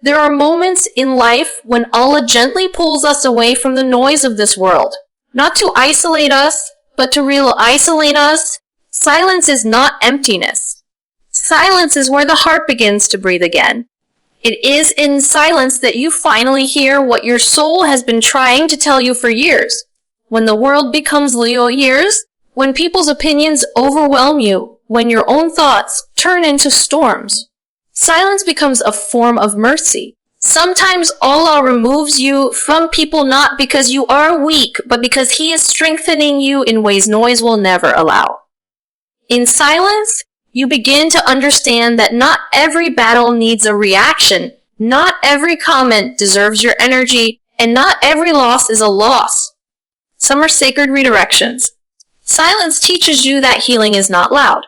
There are moments in life when Allah gently pulls us away from the noise of this world. Not to isolate us, but to isolate us. Silence is not emptiness. Silence is where the heart begins to breathe again. It is in silence that you finally hear what your soul has been trying to tell you for years. When the world becomes your ears, when people's opinions overwhelm you, when your own thoughts turn into storms, silence becomes a form of mercy. Sometimes Allah removes you from people not because you are weak, but because He is strengthening you in ways noise will never allow. In silence, you begin to understand that not every battle needs a reaction, not every comment deserves your energy, and not every loss is a loss. Some are sacred redirections. Silence teaches you that healing is not loud.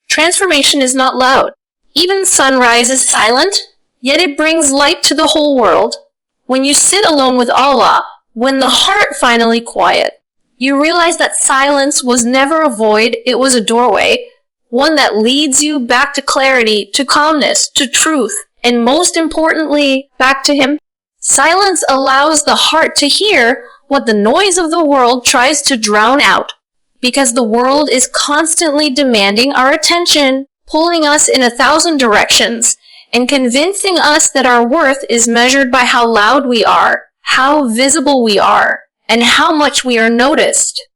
Transformation is not loud. Even sunrise is silent, yet it brings light to the whole world. When you sit alone with Allah, when the heart finally quiet, you realize that silence was never a void, it was a doorway, one that leads you back to clarity, to calmness, to truth, and most importantly, back to Him. Silence allows the heart to hear what the noise of the world tries to drown out, because the world is constantly demanding our attention, pulling us in 1,000 directions, and convincing us that our worth is measured by how loud we are, how visible we are, and how much we are noticed.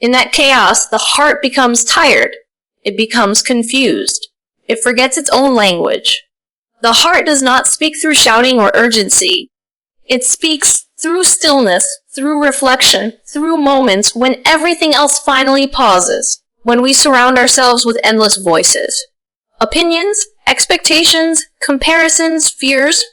In that chaos, the heart becomes tired. It becomes confused. It forgets its own language. The heart does not speak through shouting or urgency. It speaks through stillness, through reflection, through moments when everything else finally pauses, when we surround ourselves with endless voices. Opinions, expectations, comparisons, fears.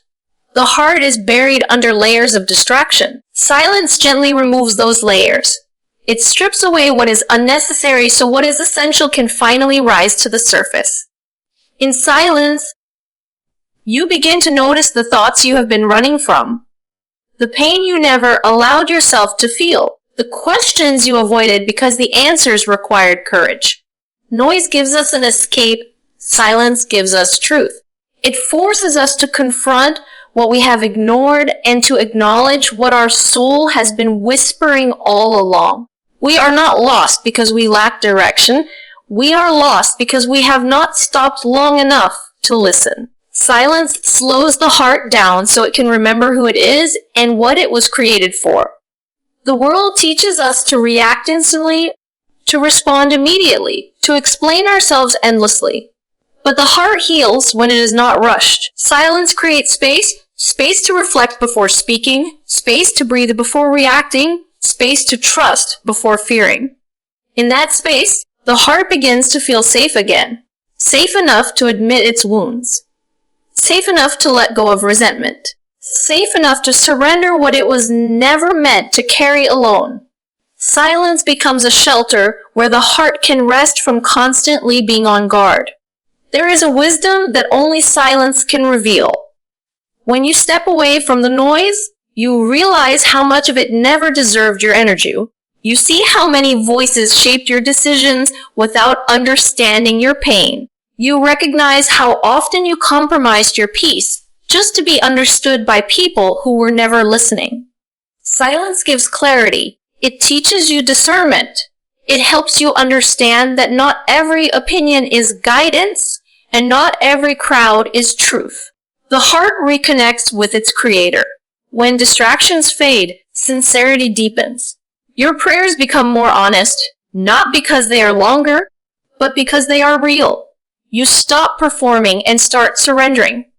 The heart is buried under layers of distraction. Silence gently removes those layers. It strips away what is unnecessary so what is essential can finally rise to the surface. In silence, you begin to notice the thoughts you have been running from, the pain you never allowed yourself to feel, the questions you avoided because the answers required courage. Noise gives us an escape, silence gives us truth. It forces us to confront what we have ignored and to acknowledge what our soul has been whispering all along. We are not lost because we lack direction. We are lost because we have not stopped long enough to listen. Silence slows the heart down so it can remember who it is and what it was created for. The world teaches us to react instantly, to respond immediately, to explain ourselves endlessly. But the heart heals when it is not rushed. Silence creates space to reflect before speaking, space to breathe before reacting, space to trust before fearing. In that space, the heart begins to feel safe again, safe enough to admit its wounds, safe enough to let go of resentment, safe enough to surrender what it was never meant to carry alone. Silence becomes a shelter where the heart can rest from constantly being on guard. There is a wisdom that only silence can reveal. When you step away from the noise, you realize how much of it never deserved your energy. You see how many voices shaped your decisions without understanding your pain. You recognize how often you compromised your peace just to be understood by people who were never listening. Silence gives clarity. It teaches you discernment. It helps you understand that not every opinion is guidance and not every crowd is truth. The heart reconnects with its creator. When distractions fade, sincerity deepens. Your prayers become more honest, not because they are longer, but because they are real. You stop performing and start surrendering.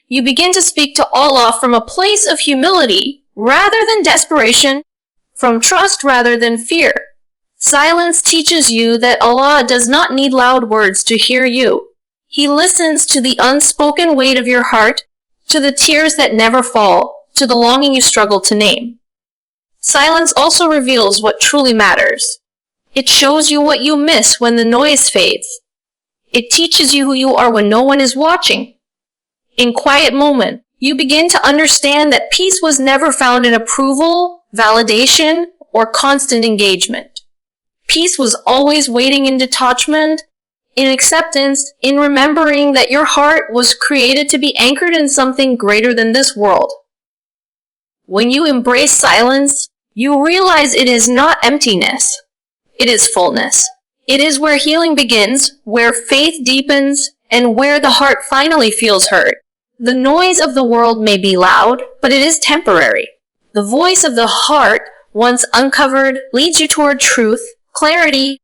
You begin to speak to Allah from a place of humility rather than desperation, from trust rather than fear. Silence teaches you that Allah does not need loud words to hear you. He listens to the unspoken weight of your heart, to the tears that never fall, to the longing you struggle to name. Silence also reveals what truly matters. It shows you what you miss when the noise fades. It teaches you who you are when no one is watching. In quiet moment, you begin to understand that peace was never found in approval, validation, or constant engagement. Peace was always waiting in detachment, in acceptance, in remembering that your heart was created to be anchored in something greater than this world. When you embrace silence, you realize it is not emptiness. It is fullness. It is where healing begins, where faith deepens, and where the heart finally feels heard. The noise of the world may be loud, but it is temporary. The voice of the heart, once uncovered, leads you toward truth, clarity,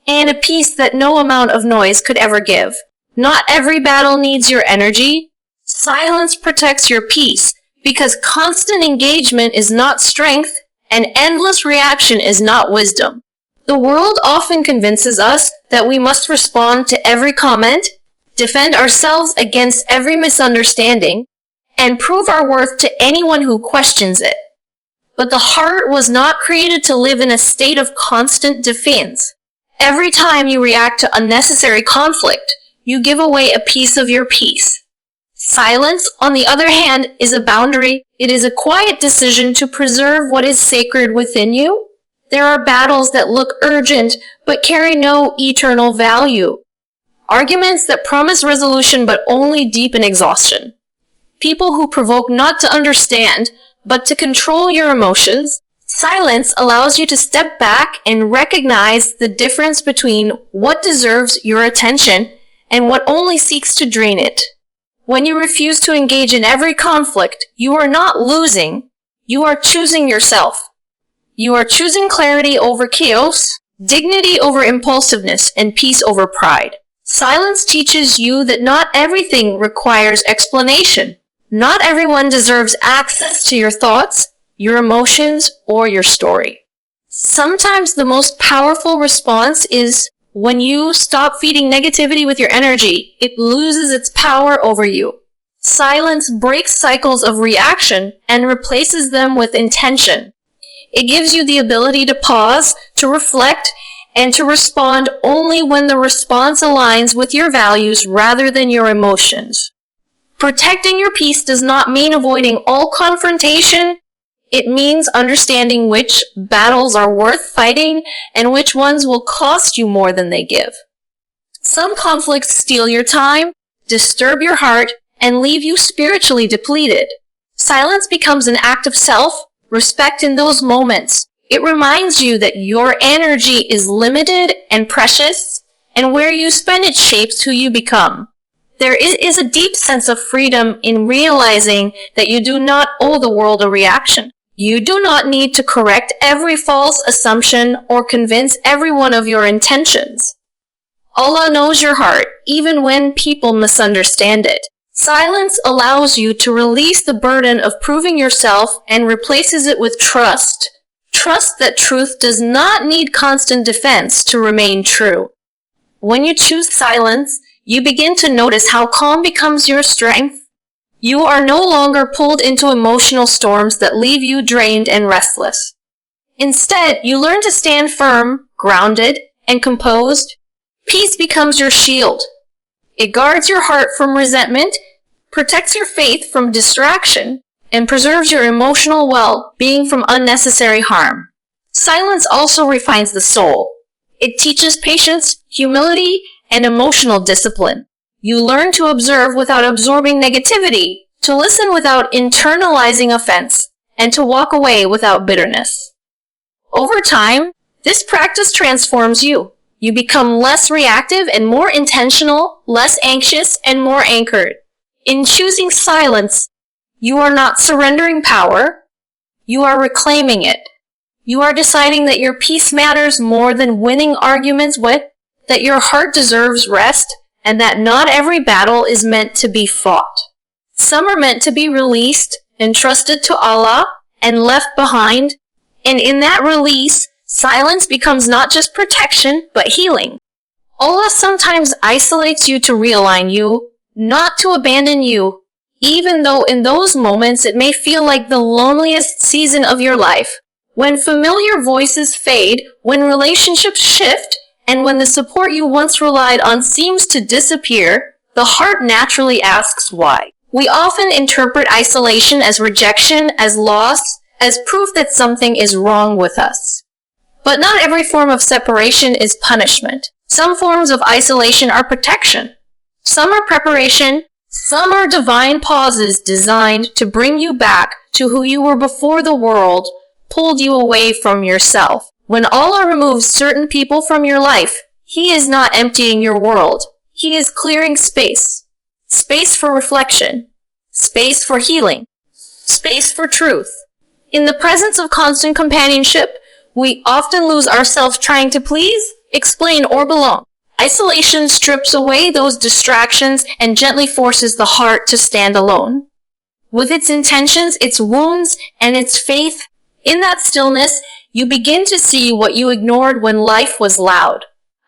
and a peace that no amount of noise could ever give. Not every battle needs your energy. Silence protects your peace, because constant engagement is not strength, and endless reaction is not wisdom. The world often convinces us that we must respond to every comment, defend ourselves against every misunderstanding, and prove our worth to anyone who questions it. But the heart was not created to live in a state of constant defense. Every time you react to unnecessary conflict, you give away a piece of your peace. Silence, on the other hand, is a boundary. It is a quiet decision to preserve what is sacred within you. There are battles that look urgent, but carry no eternal value. Arguments that promise resolution but only deepen exhaustion. People who provoke not to understand, but to control your emotions. Silence allows you to step back and recognize the difference between what deserves your attention and what only seeks to drain it. When you refuse to engage in every conflict, you are not losing, you are choosing yourself. You are choosing clarity over chaos, dignity over impulsiveness, and peace over pride. Silence teaches you that not everything requires explanation. Not everyone deserves access to your thoughts, your emotions, or your story. Sometimes the most powerful response is when you stop feeding negativity with your energy, it loses its power over you. Silence breaks cycles of reaction and replaces them with intention. It gives you the ability to pause, to reflect, and to respond only when the response aligns with your values rather than your emotions. Protecting your peace does not mean avoiding all confrontation. It means understanding which battles are worth fighting and which ones will cost you more than they give. Some conflicts steal your time, disturb your heart, and leave you spiritually depleted. Silence becomes an act of self-respect in those moments. It reminds you that your energy is limited and precious, and where you spend it shapes who you become. There is a deep sense of freedom in realizing that you do not owe the world a reaction. You do not need to correct every false assumption or convince everyone of your intentions. Allah knows your heart, even when people misunderstand it. Silence allows you to release the burden of proving yourself and replaces it with trust. Trust that truth does not need constant defense to remain true. When you choose silence, you begin to notice how calm becomes your strength. You are no longer pulled into emotional storms that leave you drained and restless. Instead, you learn to stand firm, grounded, and composed. Peace becomes your shield. It guards your heart from resentment, protects your faith from distraction, and preserves your emotional well-being from unnecessary harm. Silence also refines the soul. It teaches patience, humility, and emotional discipline. You learn to observe without absorbing negativity, to listen without internalizing offense, and to walk away without bitterness. Over time, this practice transforms you. You become less reactive and more intentional, less anxious, and more anchored. In choosing silence, you are not surrendering power, you are reclaiming it. You are deciding that your peace matters more than winning arguments with, that your heart deserves rest, and that not every battle is meant to be fought. Some are meant to be released, entrusted to Allah, and left behind. And in that release, silence becomes not just protection, but healing. Allah sometimes isolates you to realign you, not to abandon you, even though in those moments it may feel like the loneliest season of your life. When familiar voices fade, when relationships shift, and when the support you once relied on seems to disappear, the heart naturally asks why. We often interpret isolation as rejection, as loss, as proof that something is wrong with us. But not every form of separation is punishment. Some forms of isolation are protection. Some are preparation. Some are divine pauses designed to bring you back to who you were before the world pulled you away from yourself. When Allah removes certain people from your life, He is not emptying your world. He is clearing space. Space for reflection. Space for healing. Space for truth. In the presence of constant companionship, we often lose ourselves trying to please, explain, or belong. Isolation strips away those distractions and gently forces the heart to stand alone. With its intentions, its wounds, and its faith, in that stillness, you begin to see what you ignored when life was loud.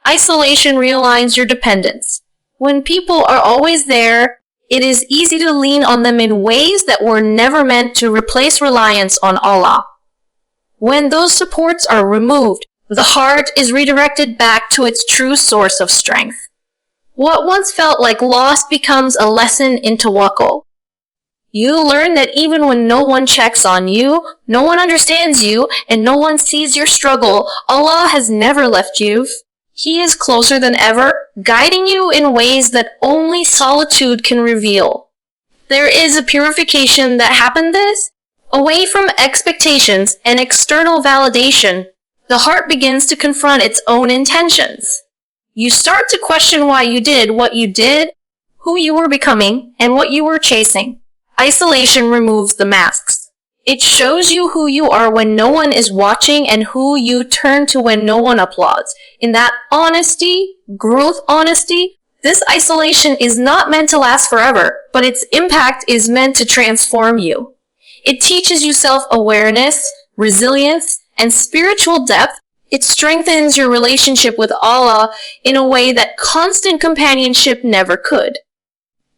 Isolation realigns your dependence. When people are always there, it is easy to lean on them in ways that were never meant to replace reliance on Allah. When those supports are removed, the heart is redirected back to its true source of strength. What once felt like loss becomes a lesson in tawakkul. You learn that even when no one checks on you, no one understands you, and no one sees your struggle, Allah has never left you. He is closer than ever, guiding you in ways that only solitude can reveal. There is a purification that happens away from expectations and external validation. The heart begins to confront its own intentions. You start to question why you did what you did, who you were becoming, and what you were chasing. Isolation removes the masks. It shows you who you are when no one is watching and who you turn to when no one applauds. In that honesty, growth honesty, this isolation is not meant to last forever, but its impact is meant to transform you. It teaches you self-awareness, resilience, and spiritual depth. It strengthens your relationship with Allah in a way that constant companionship never could.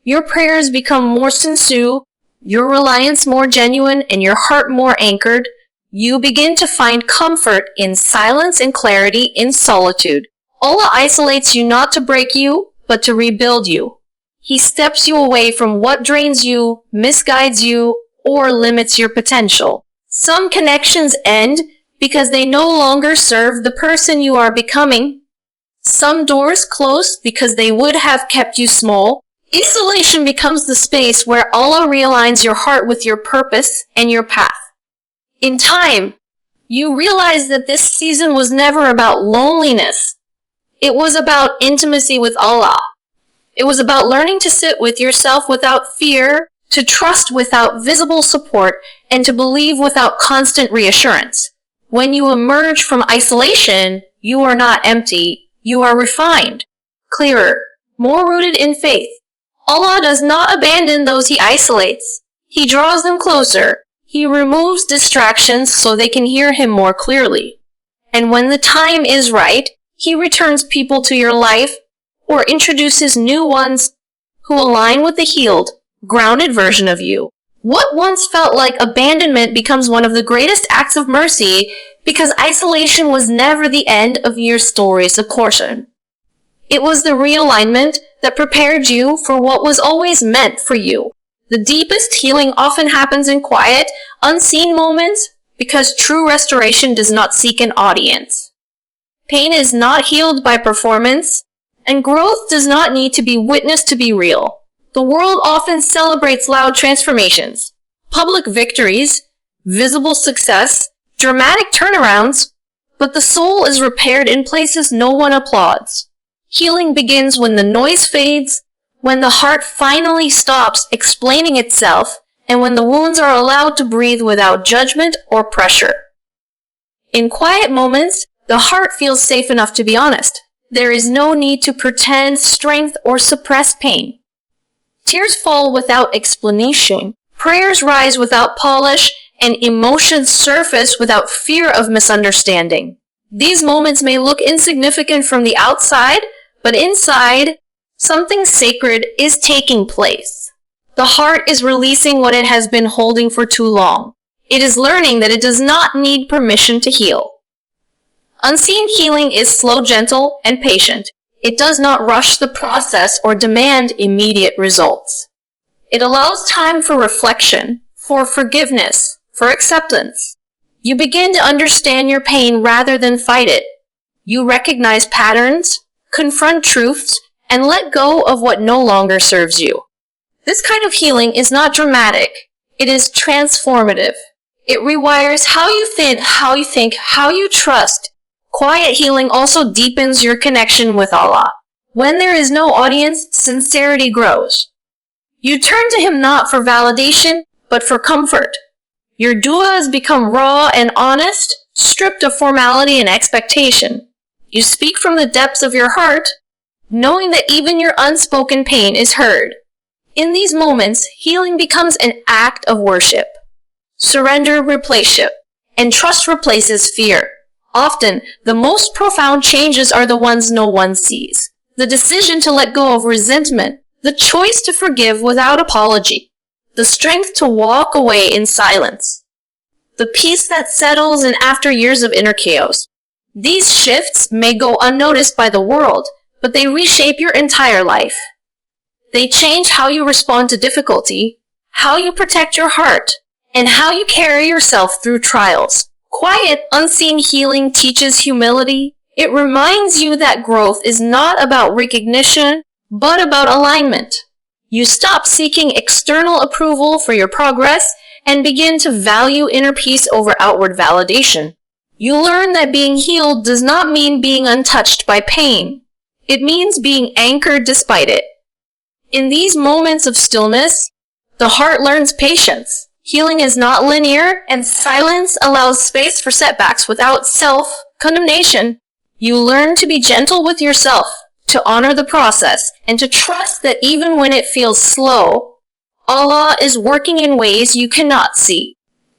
Your prayers become more sincere, your reliance more genuine, and your heart more anchored. You begin to find comfort in silence and clarity in solitude. Allah isolates you not to break you, but to rebuild you. He steps you away from what drains you, misguides you, or limits your potential. Some connections end because they no longer serve the person you are becoming. Some doors close because they would have kept you small. Isolation becomes the space where Allah realigns your heart with your purpose and your path. In time, you realize that this season was never about loneliness. It was about intimacy with Allah. It was about learning to sit with yourself without fear, to trust without visible support, and to believe without constant reassurance. When you emerge from isolation, you are not empty. You are refined, clearer, more rooted in faith. Allah does not abandon those He isolates. He draws them closer. He removes distractions so they can hear Him more clearly. And when the time is right, He returns people to your life or introduces new ones who align with the healed, grounded version of you. What once felt like abandonment becomes one of the greatest acts of mercy because isolation was never the end of your story's course. It was the realignment that prepared you for what was always meant for you. The deepest healing often happens in quiet, unseen moments because true restoration does not seek an audience. Pain is not healed by performance, and growth does not need to be witnessed to be real. The world often celebrates loud transformations, public victories, visible success, dramatic turnarounds, but the soul is repaired in places no one applauds. Healing begins when the noise fades, when the heart finally stops explaining itself, and when the wounds are allowed to breathe without judgment or pressure. In quiet moments, the heart feels safe enough to be honest. There is no need to pretend strength or suppress pain. Tears fall without explanation, prayers rise without polish, and emotions surface without fear of misunderstanding. These moments may look insignificant from the outside, but inside, something sacred is taking place. The heart is releasing what it has been holding for too long. It is learning that it does not need permission to heal. Unseen healing is slow, gentle, and patient. It does not rush the process or demand immediate results. It allows time for reflection, for forgiveness, for acceptance. You begin to understand your pain rather than fight it. You recognize patterns, confront truths, and let go of what no longer serves you. This kind of healing is not dramatic. It is transformative. It rewires how you think, how you trust. Quiet healing also deepens your connection with Allah. When there is no audience, sincerity grows. You turn to Him not for validation, but for comfort. Your du'as become raw and honest, stripped of formality and expectation. You speak from the depths of your heart, knowing that even your unspoken pain is heard. In these moments, healing becomes an act of worship. Surrender replaces and trust replaces fear. Often, the most profound changes are the ones no one sees. The decision to let go of resentment, the choice to forgive without apology, the strength to walk away in silence, the peace that settles in after years of inner chaos. These shifts may go unnoticed by the world, but they reshape your entire life. They change how you respond to difficulty, how you protect your heart, and how you carry yourself through trials. Quiet, unseen healing teaches humility. It reminds you that growth is not about recognition, but about alignment. You stop seeking external approval for your progress and begin to value inner peace over outward validation. You learn that being healed does not mean being untouched by pain. It means being anchored despite it. In these moments of stillness, the heart learns patience. Healing is not linear, and silence allows space for setbacks without self-condemnation. You learn to be gentle with yourself, to honor the process, and to trust that even when it feels slow, Allah is working in ways you cannot see.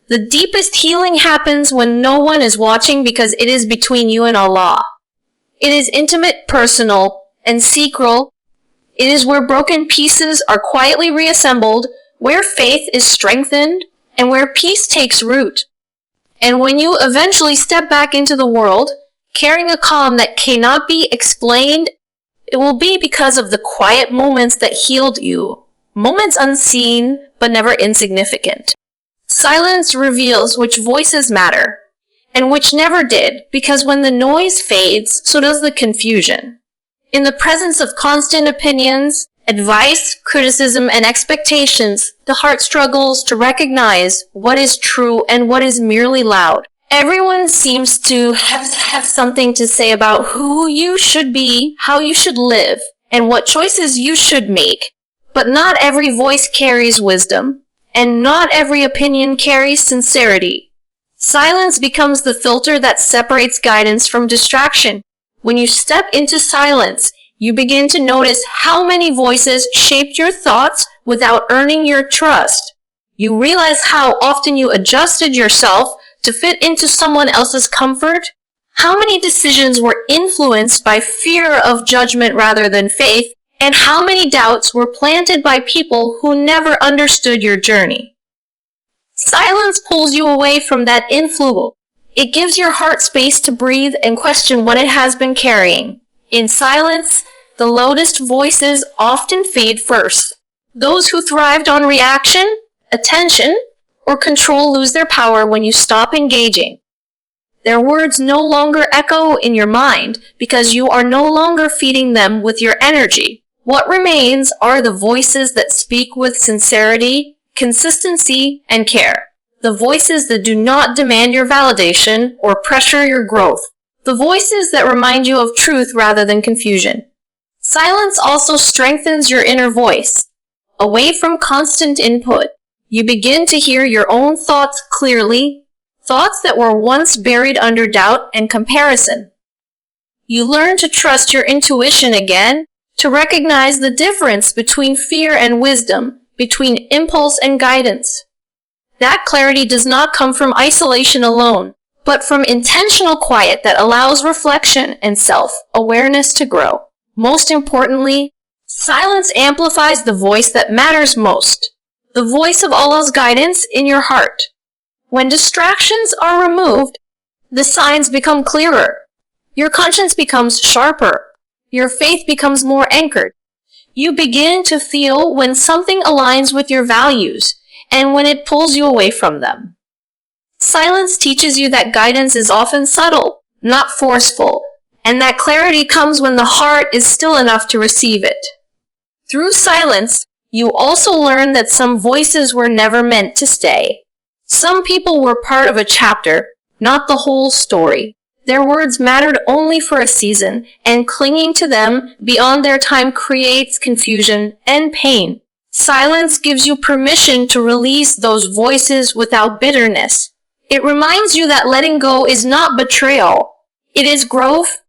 The deepest healing happens when no one is watching because it is between you and Allah. It is intimate, personal, and sacral. It is where broken pieces are quietly reassembled, where faith is strengthened, and where peace takes root. And when you eventually step back into the world, carrying a calm that cannot be explained, it will be because of the quiet moments that healed you. Moments unseen, but never insignificant. Silence reveals which voices matter, and which never did, because when the noise fades, so does the confusion. In the presence of constant opinions, advice, criticism, and expectations, the heart struggles to recognize what is true and what is merely loud. Everyone seems to have something to say about who you should be, how you should live, and what choices you should make. But not every voice carries wisdom, and not every opinion carries sincerity. Silence becomes the filter that separates guidance from distraction. When you step into silence, you begin to notice how many voices shaped your thoughts without earning your trust. You realize how often you adjusted yourself to fit into someone else's comfort, how many decisions were influenced by fear of judgment rather than faith, and how many doubts were planted by people who never understood your journey. Silence pulls you away from that influence. It gives your heart space to breathe and question what it has been carrying. In silence, the loudest voices often fade first. Those who thrived on reaction, attention, or control lose their power when you stop engaging. Their words no longer echo in your mind because you are no longer feeding them with your energy. What remains are the voices that speak with sincerity, consistency, and care. The voices that do not demand your validation or pressure your growth. The voices that remind you of truth rather than confusion. Silence also strengthens your inner voice. Away from constant input, you begin to hear your own thoughts clearly, thoughts that were once buried under doubt and comparison. You learn to trust your intuition again, to recognize the difference between fear and wisdom, between impulse and guidance. That clarity does not come from isolation alone, but from intentional quiet that allows reflection and self-awareness to grow. Most importantly, silence amplifies the voice that matters most, the voice of Allah's guidance in your heart. When distractions are removed, the signs become clearer. Your conscience becomes sharper. Your faith becomes more anchored. You begin to feel when something aligns with your values and when it pulls you away from them. Silence teaches you that guidance is often subtle, not forceful, And that clarity comes when the heart is still enough to receive it. Through silence, you also learn that some voices were never meant to stay. Some people were part of a chapter, not the whole story. Their words mattered only for a season, and clinging to them beyond their time creates confusion and pain. Silence gives you permission to release those voices without bitterness. It reminds you that letting go is not betrayal. It is growth.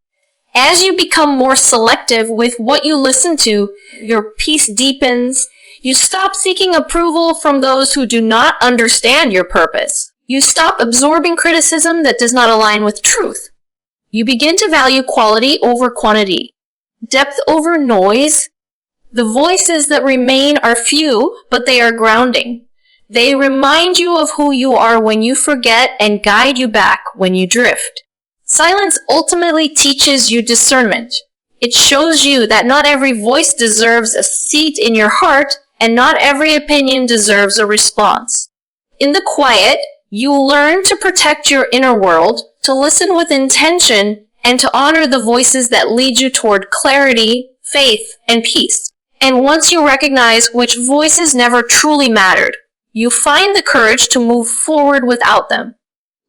As you become more selective with what you listen to, your peace deepens. You stop seeking approval from those who do not understand your purpose. You stop absorbing criticism that does not align with truth. You begin to value quality over quantity, depth over noise. The voices that remain are few, but they are grounding. They remind you of who you are when you forget and guide you back when you drift. Silence ultimately teaches you discernment. It shows you that not every voice deserves a seat in your heart, and not every opinion deserves a response. In the quiet, you learn to protect your inner world, to listen with intention, and to honor the voices that lead you toward clarity, faith, and peace. And once you recognize which voices never truly mattered, you find the courage to move forward without them.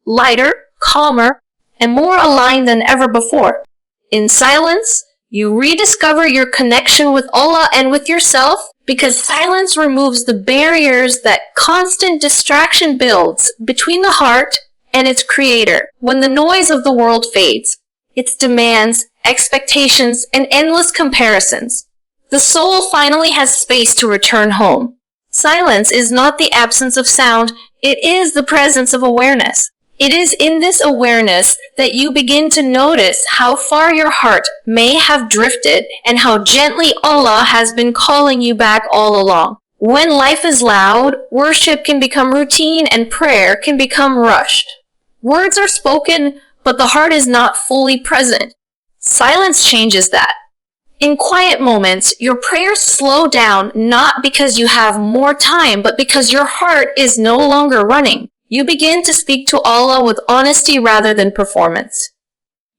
Lighter, calmer, and more aligned than ever before. In silence, you rediscover your connection with Allah and with yourself, because silence removes the barriers that constant distraction builds between the heart and its creator. When the noise of the world fades, its demands, expectations, and endless comparisons, the soul finally has space to return home. Silence is not the absence of sound, it is the presence of awareness. It is in this awareness that you begin to notice how far your heart may have drifted and how gently Allah has been calling you back all along. When life is loud, worship can become routine and prayer can become rushed. Words are spoken, but the heart is not fully present. Silence changes that. In quiet moments, your prayers slow down not because you have more time, but because your heart is no longer running. You begin to speak to Allah with honesty rather than performance.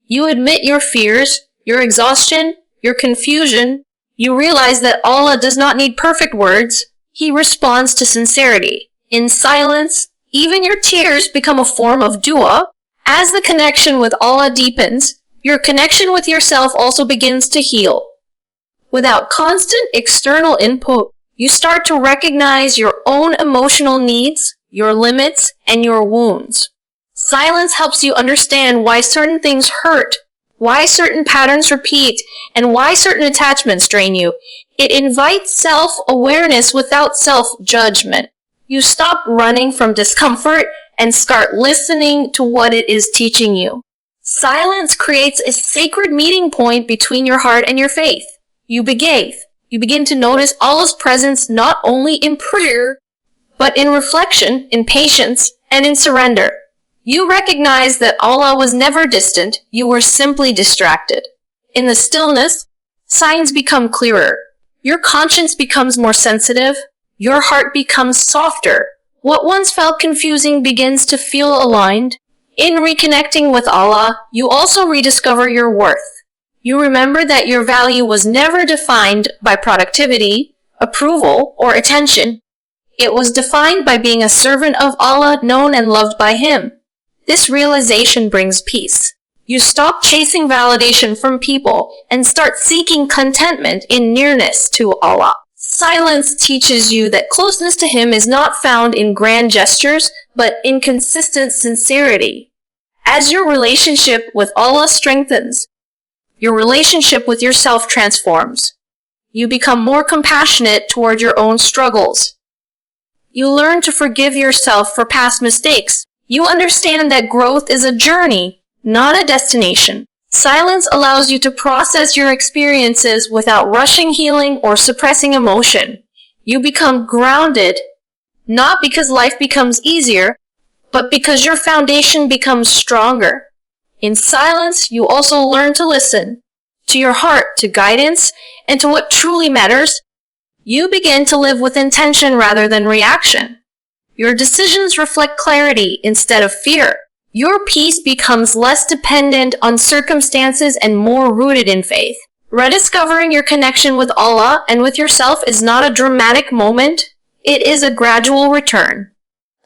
You admit your fears, your exhaustion, your confusion. You realize that Allah does not need perfect words. He responds to sincerity. In silence, even your tears become a form of dua. As the connection with Allah deepens, your connection with yourself also begins to heal. Without constant external input, you start to recognize your own emotional needs, your limits, and your wounds. Silence helps you understand why certain things hurt, why certain patterns repeat, and why certain attachments drain you. It invites self-awareness without self-judgment. You stop running from discomfort and start listening to what it is teaching you. Silence creates a sacred meeting point between your heart and your faith. You begin to notice Allah's presence not only in prayer, but in reflection, in patience, and in surrender. You recognize that Allah was never distant, you were simply distracted. In the stillness, signs become clearer. Your conscience becomes more sensitive. Your heart becomes softer. What once felt confusing begins to feel aligned. In reconnecting with Allah, you also rediscover your worth. You remember that your value was never defined by productivity, approval, or attention. It was defined by being a servant of Allah, known and loved by Him. This realization brings peace. You stop chasing validation from people and start seeking contentment in nearness to Allah. Silence teaches you that closeness to Him is not found in grand gestures, but in consistent sincerity. As your relationship with Allah strengthens, your relationship with yourself transforms. You become more compassionate toward your own struggles. You learn to forgive yourself for past mistakes. You understand that growth is a journey, not a destination. Silence allows you to process your experiences without rushing healing or suppressing emotion. You become grounded, not because life becomes easier, but because your foundation becomes stronger. In silence, you also learn to listen to your heart, to guidance, and to what truly matters. You begin to live with intention rather than reaction. Your decisions reflect clarity instead of fear. Your peace becomes less dependent on circumstances and more rooted in faith. Rediscovering your connection with Allah and with yourself is not a dramatic moment. It is a gradual return,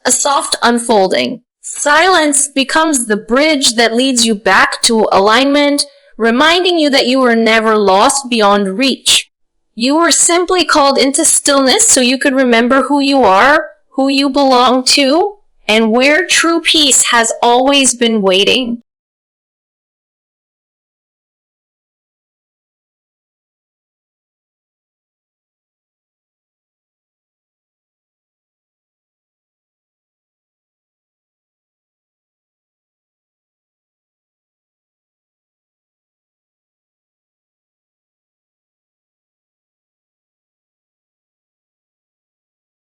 a soft unfolding. Silence becomes the bridge that leads you back to alignment, reminding you that you were never lost beyond reach. You were simply called into stillness so you could remember who you are, who you belong to, and where true peace has always been waiting.